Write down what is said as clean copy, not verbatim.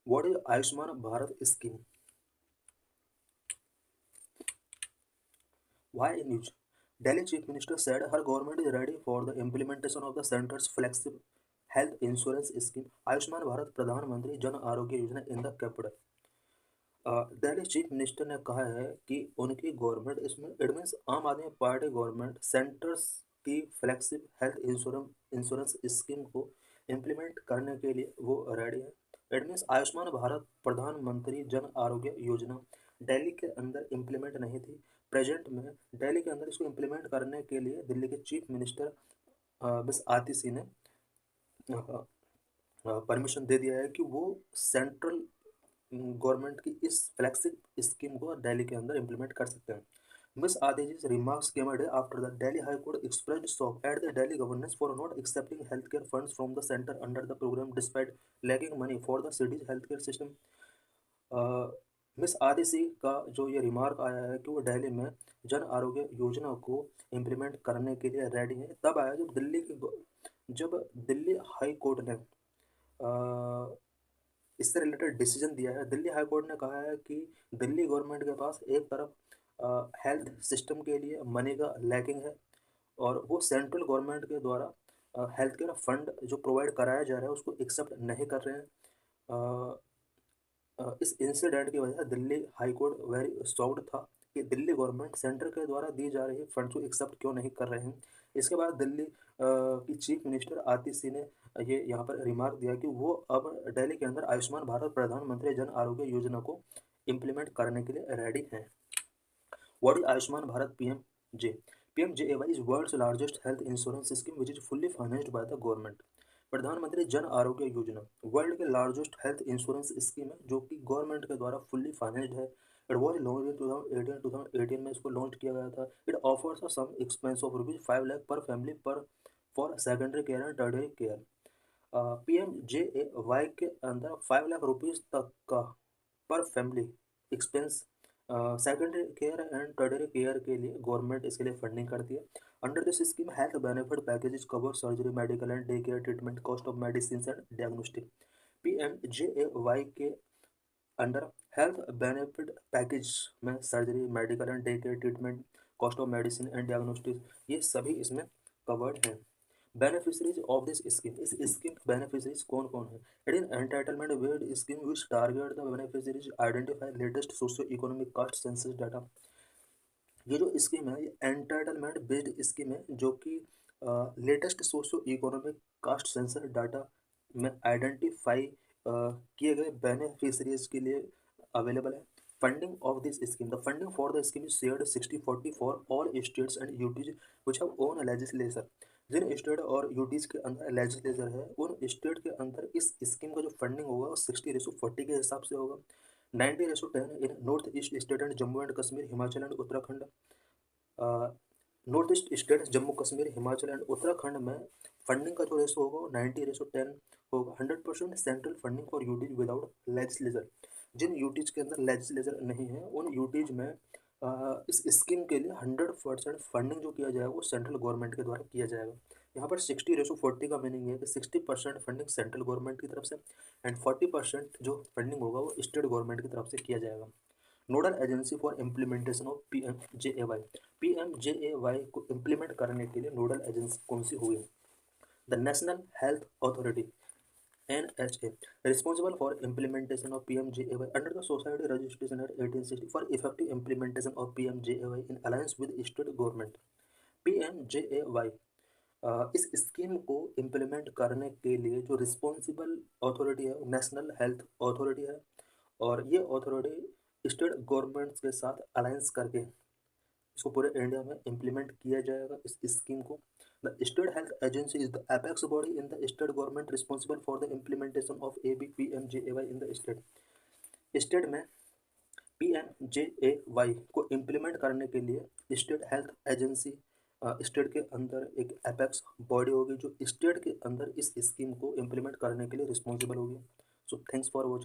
What is Ayushman Bharat scheme? Why in news? Delhi Chief Minister said her government is ready for the implementation of the center's flexible health insurance scheme Ayushman Bharat Pradhan Mantri Jan Arogya Yojana in the capital. Delhi chief minister ने कहा है कि उनकी government इसमें it means आम आदमी party government centres की flexible health insurance scheme को इम्प्लीमेंट करने के लिए वो रेडी है। इट मीन्स आयुष्मान भारत प्रधानमंत्री जन आरोग्य योजना दिल्ली के अंदर इम्प्लीमेंट नहीं थी। प्रेजेंट में दिल्ली के अंदर इसको इम्प्लीमेंट करने के लिए दिल्ली के चीफ मिनिस्टर मिस आतिशी ने परमिशन दे दिया है कि वो सेंट्रल गवर्नमेंट की इस फ्लैगशिप स्कीम को दिल्ली के अंदर इम्प्लीमेंट कर सकते हैं। Ms. Adhi's remarks came a day after the Delhi High Court expressed shock at the Delhi governance for not accepting healthcare funds from the center under the program despite lacking money for the city's healthcare system. Miss आदिसी का जो ये remark आया है कि वो दिल्ली में जन आरोग्य योजना को इम्प्लीमेंट करने के लिए रेडी है, तब आया जब दिल्ली हाई कोर्ट ने इससे रिलेटेड डिसीजन दिया है। दिल्ली हाई कोर्ट ने कहा है कि दिल्ली गवर्नमेंट के पास एक तरफ हेल्थ सिस्टम के लिए मनी का लैकिंग है और वो सेंट्रल गवर्नमेंट के द्वारा हेल्थ केयर फंड जो प्रोवाइड कराया जा रहा है उसको एक्सेप्ट नहीं कर रहे हैं। इस इंसिडेंट की वजह से Delhi high court very shocked था कि दिल्ली गवर्नमेंट सेंटर के द्वारा दी जा रही फंड को एक्सेप्ट क्यों नहीं कर रहे हैं। इसके बाद दिल्ली की चीफ मिनिस्टर आतिशी ने ये यहाँ पर रिमार्क दिया कि वो अब दिल्ली के अंदर आयुष्मान भारत प्रधानमंत्री जन आरोग्य योजना को इम्प्लीमेंट करने के लिए रेडी हैं। What is Ayushman Bharat PMJ? PMJAY is world's largest health insurance scheme which is fully financed by the government. प्रधानमंत्री जन आरोग्य योजना वर्ल्ड के लार्जेस्ट हेल्थ इंश्योरेंस स्कीम है जो कि गवर्नमेंट के द्वारा फुल्ली फाइनेंस्ड है। इट वॉज लॉन्च इन 2018 में इसको लॉन्च किया गया था। It offers a sum expense of ₹5 lakh per family per for secondary care and tertiary care. PMJAY के अंदर 5 लाख रुपीज़ तक का per family expense secondary care and tertiary care के लिए गवर्नमेंट इसके लिए फंडिंग करती है। Under this scheme health benefit packages cover surgery medical and day care treatment cost of medicine and diagnostic. PMJAY के अंडर हेल्थ बेनिफिट पैकेज में surgery medical and day care treatment cost of medicine and diagnostic ये सभी इसमें covered हैं। Beneficiaries of this scheme इस scheme के beneficiaries कौन कौन है? It is entitlement based scheme which target the beneficiaries identify latest socio economic caste census data. ये जो स्कीम है ये एंटाइटलमेंट बेस्ड स्कीम है जो कि latest socio economic caste census data में आइडेंटिफाई किए गए बेनिफिशरीज के लिए अवेलेबल है। Funding of this scheme the funding for the scheme is shared 60-40 for all states and UTs which have own legislature. जिन स्टेट और यूटीज के अंदर लेजिस्लेचर है उन स्टेट के अंदर इस स्कीम का जो फंडिंग होगा वो 60:40 के हिसाब से होगा। 90:10 in North East state and Jammu and Kashmir Himachal and Uttarakhand. North East state Jammu Kashmir Himachal and Uttarakhand में फंडिंग का जो रेशो होगा वो 90:10 होगा। 100% central funding for UTs without legislature. जिन यूटीज के अंदर लेजिस्लेचर नहीं है उन यूटीज में इस स्कीम के लिए 100% फंडिंग जो किया जाएगा वो सेंट्रल गवर्नमेंट के द्वारा किया जाएगा। यहाँ पर 60:40 का मीनिंग है कि 60% फंडिंग सेंट्रल गवर्नमेंट की तरफ से एंड 40% जो फंडिंग होगा वो स्टेट गवर्नमेंट की तरफ से किया जाएगा। Nodal agency for implementation of PMJAY। PMJAY को इम्प्लीमेंट करने के लिए नोडल एजेंसी कौन सी होगी? The national health authority NHA responsible for implementation of PMJAY under the Society Registration Act 1860 for effective implementation of PMJAY in alliance with state government। PMJAY इस scheme को implement करने के लिए जो रिस्पॉन्सिबल अथॉरिटी है national health authority है और ये अथॉरिटी स्टेट गवर्नमेंट्स के साथ अलायंस करके इसको पूरे इंडिया में इम्प्लीमेंट किया जाएगा इस स्कीम को। The State Health Agency is the apex body in the state government responsible for the implementation of ABPMJAY in the state। State में PMJAY को इम्प्लीमेंट करने के लिए स्टेट हेल्थ एजेंसी स्टेट के अंदर एक एपेक्स बॉडी होगी जो स्टेट के अंदर इस स्कीम को इम्प्लीमेंट करने के लिए रिस्पॉन्सिबल होगी। So thanks for watching.